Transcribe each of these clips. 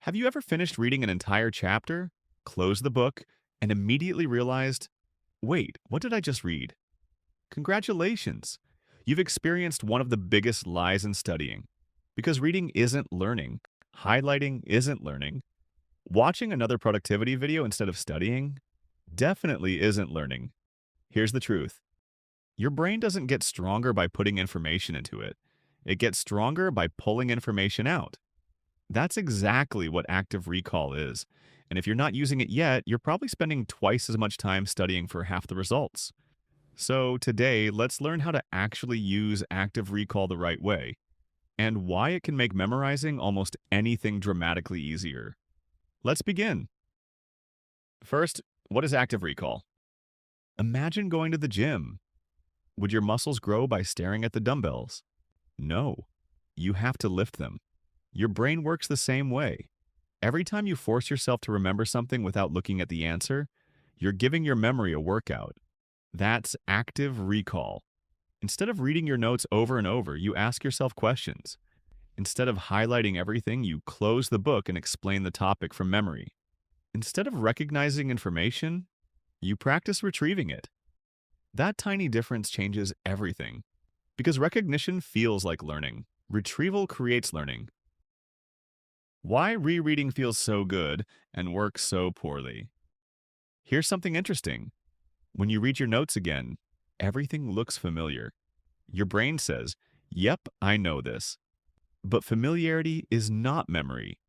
Have you ever finished reading an entire chapter, closed the book, and immediately realized, wait, what did I just read? Congratulations! You've experienced one of the biggest lies in studying. Because reading isn't learning, highlighting isn't learning, watching another productivity video instead of studying definitely isn't learning. Here's the truth. Your brain doesn't get stronger by putting information into it. It gets stronger by pulling information out. That's exactly what active recall is. And if you're not using it yet, you're probably spending twice as much time studying for half the results. So today, let's learn how to actually use active recall the right way and why it can make memorizing almost anything dramatically easier. Let's begin. First, what is active recall? Imagine going to the gym. Would your muscles grow by staring at the dumbbells? No. You have to lift them. Your brain works the same way. Every time you force yourself to remember something without looking at the answer, you're giving your memory a workout. That's active recall. Instead of reading your notes over and over, you ask yourself questions. Instead of highlighting everything, you close the book and explain the topic from memory. Instead of recognizing information, you practice retrieving it. That tiny difference changes everything. Because recognition feels like learning. Retrieval creates learning. Why rereading feels so good and works so poorly. Here's something interesting. When you read your notes again, everything looks familiar. Your brain says, yep, I know this. But familiarity is not memory.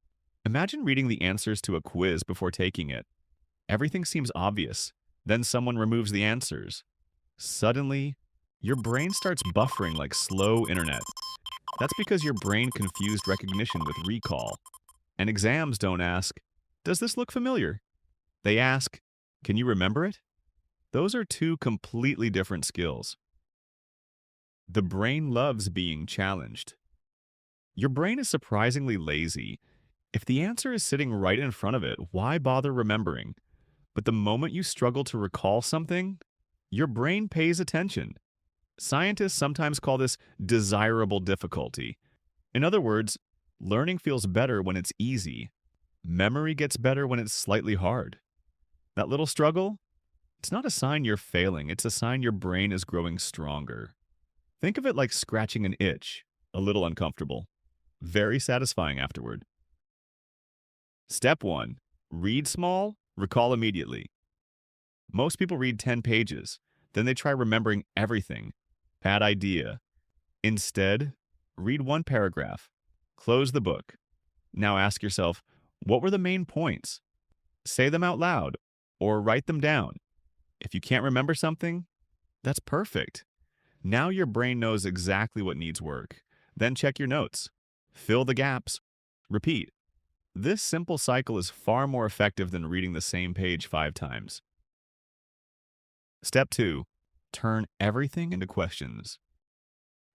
Imagine reading the answers to a quiz before taking it. Everything seems obvious. Then someone removes the answers. Suddenly, your brain starts buffering like slow internet. That's because your brain confused recognition with recall. And exams don't ask, does this look familiar? They ask, can you remember it? Those are two completely different skills. The brain loves being challenged. Your brain is surprisingly lazy. If the answer is sitting right in front of it, why bother remembering? But the moment you struggle to recall something, your brain pays attention. Scientists sometimes call this desirable difficulty. In other words, learning feels better when it's easy. Memory gets better when it's slightly hard. That little struggle? It's not a sign you're failing, it's a sign your brain is growing stronger. Think of it like scratching an itch, a little uncomfortable, very satisfying afterward. Step 1. Read small, recall immediately. Most people read 10 pages, then they try remembering everything. Bad idea. Instead, read one paragraph. Close the book. Now ask yourself, what were the main points? Say them out loud or write them down. If you can't remember something, that's perfect. Now your brain knows exactly what needs work. Then check your notes. Fill the gaps. Repeat. This simple cycle is far more effective than reading the same page 5 times. Step 2. Turn everything into questions.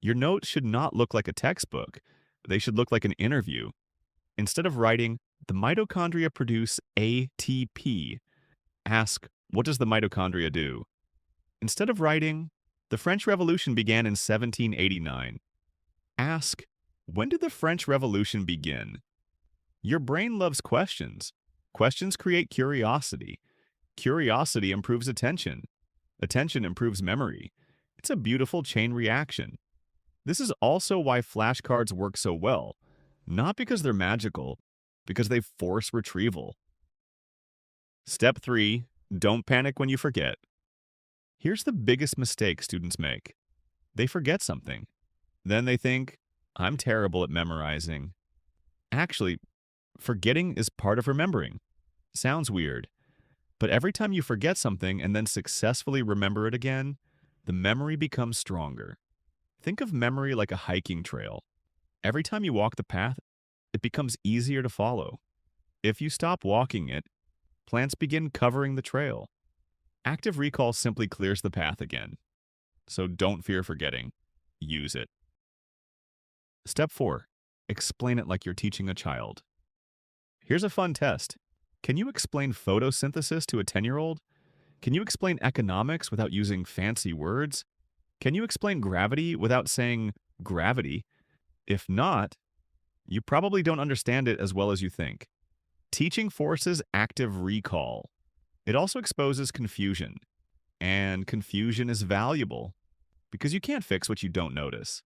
Your notes should not look like a textbook. They should look like an interview. Instead of writing, the mitochondria produce ATP, ask, what does the mitochondria do? Instead of writing, the French Revolution began in 1789. Ask, when did the French Revolution begin? Your brain loves questions. Questions create curiosity. Curiosity improves attention. Attention improves memory. It's a beautiful chain reaction. This is also why flashcards work so well. Not because they're magical, because they force retrieval. Step 3. Don't panic when you forget. Here's the biggest mistake students make. They forget something. Then they think, I'm terrible at memorizing. Actually, forgetting is part of remembering. Sounds weird. But every time you forget something and then successfully remember it again, the memory becomes stronger. Think of memory like a hiking trail. Every time you walk the path, it becomes easier to follow. If you stop walking it, plants begin covering the trail. Active recall simply clears the path again. So don't fear forgetting. Use it. Step 4. Explain it like you're teaching a child. Here's a fun test. Can you explain photosynthesis to a 10-year-old? Can you explain economics without using fancy words? Can you explain gravity without saying gravity? If not, you probably don't understand it as well as you think. Teaching forces active recall. It also exposes confusion, and confusion is valuable because you can't fix what you don't notice.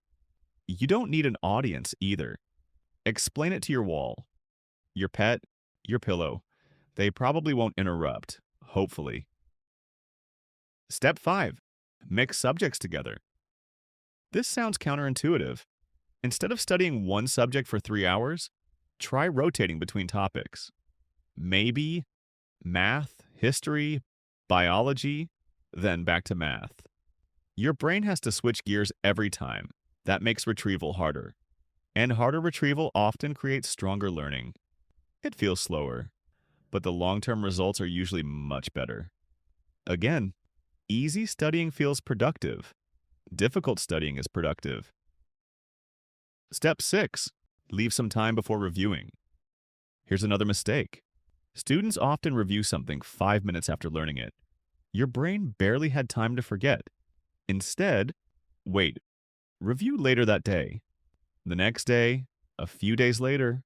You don't need an audience either. Explain it to your wall, your pet, your pillow. They probably won't interrupt, hopefully. Step 5. Mix subjects together. This sounds counterintuitive. Instead of studying one subject for 3 hours, try rotating between topics. Maybe math, history, biology, then back to math. Your brain has to switch gears every time. That makes retrieval harder. And harder retrieval often creates stronger learning. It feels slower, but the long-term results are usually much better. Again, easy studying feels productive. Difficult studying is productive. Step 6. Leave some time before reviewing. Here's another mistake. Students often review something 5 minutes after learning it. Your brain barely had time to forget. Instead, wait. Review later that day. The next day, a few days later,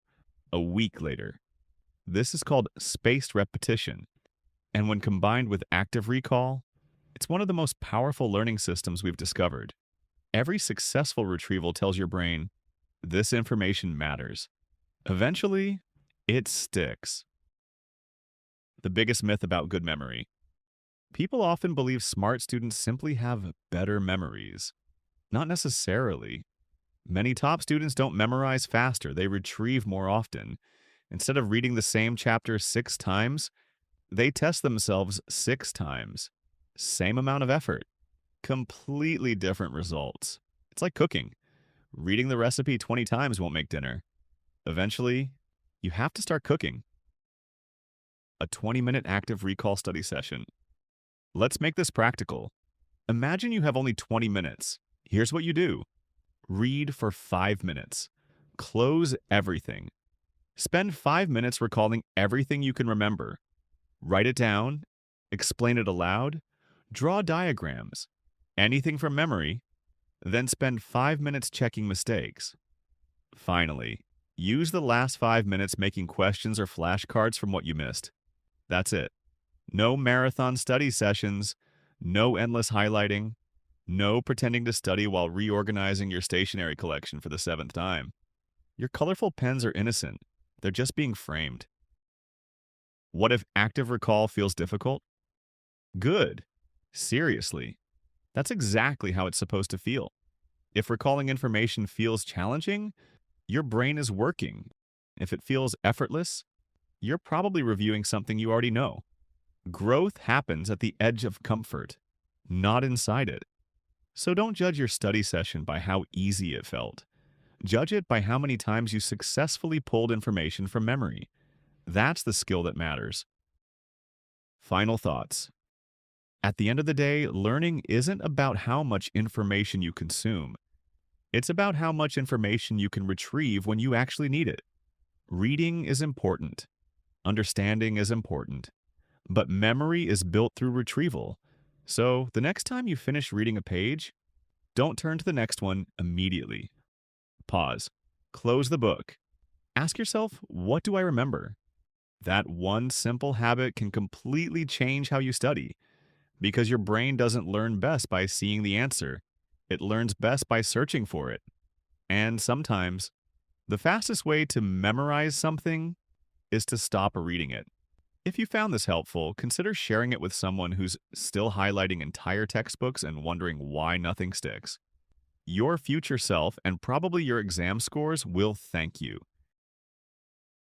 a week later. This is called spaced repetition, and when combined with active recall, it's one of the most powerful learning systems we've discovered. Every successful retrieval tells your brain, this information matters. Eventually, it sticks. The biggest myth about good memory. People often believe smart students simply have better memories. Not necessarily. Many top students don't memorize faster, they retrieve more often. Instead of reading the same chapter 6 times, they test themselves 6 times. Same amount of effort. Completely different results. It's like cooking. Reading the recipe 20 times won't make dinner. Eventually, you have to start cooking. A 20-minute active recall study session. Let's make this practical. Imagine you have only 20 minutes. Here's what you do. Read for 5 minutes. Close everything. Spend 5 minutes recalling everything you can remember. Write it down, explain it aloud, draw diagrams, anything from memory, then spend 5 minutes checking mistakes. Finally, use the last 5 minutes making questions or flashcards from what you missed. That's it. No marathon study sessions, no endless highlighting, no pretending to study while reorganizing your stationery collection for the 7th time. Your colorful pens are innocent. They're just being framed. What if active recall feels difficult? Good. Seriously. That's exactly how it's supposed to feel. If recalling information feels challenging, your brain is working. If it feels effortless, you're probably reviewing something you already know. Growth happens at the edge of comfort, not inside it. So don't judge your study session by how easy it felt. Judge it by how many times you successfully pulled information from memory. That's the skill that matters. Final thoughts. At the end of the day, learning isn't about how much information you consume. It's about how much information you can retrieve when you actually need it. Reading is important. Understanding is important. But memory is built through retrieval. So the next time you finish reading a page, don't turn to the next one immediately. Pause. Close the book. Ask yourself, what do I remember? That one simple habit can completely change how you study, because your brain doesn't learn best by seeing the answer. It learns best by searching for it. And sometimes, the fastest way to memorize something is to stop reading it. If you found this helpful, consider sharing it with someone who's still highlighting entire textbooks and wondering why nothing sticks. Your future self and probably your exam scores will thank you.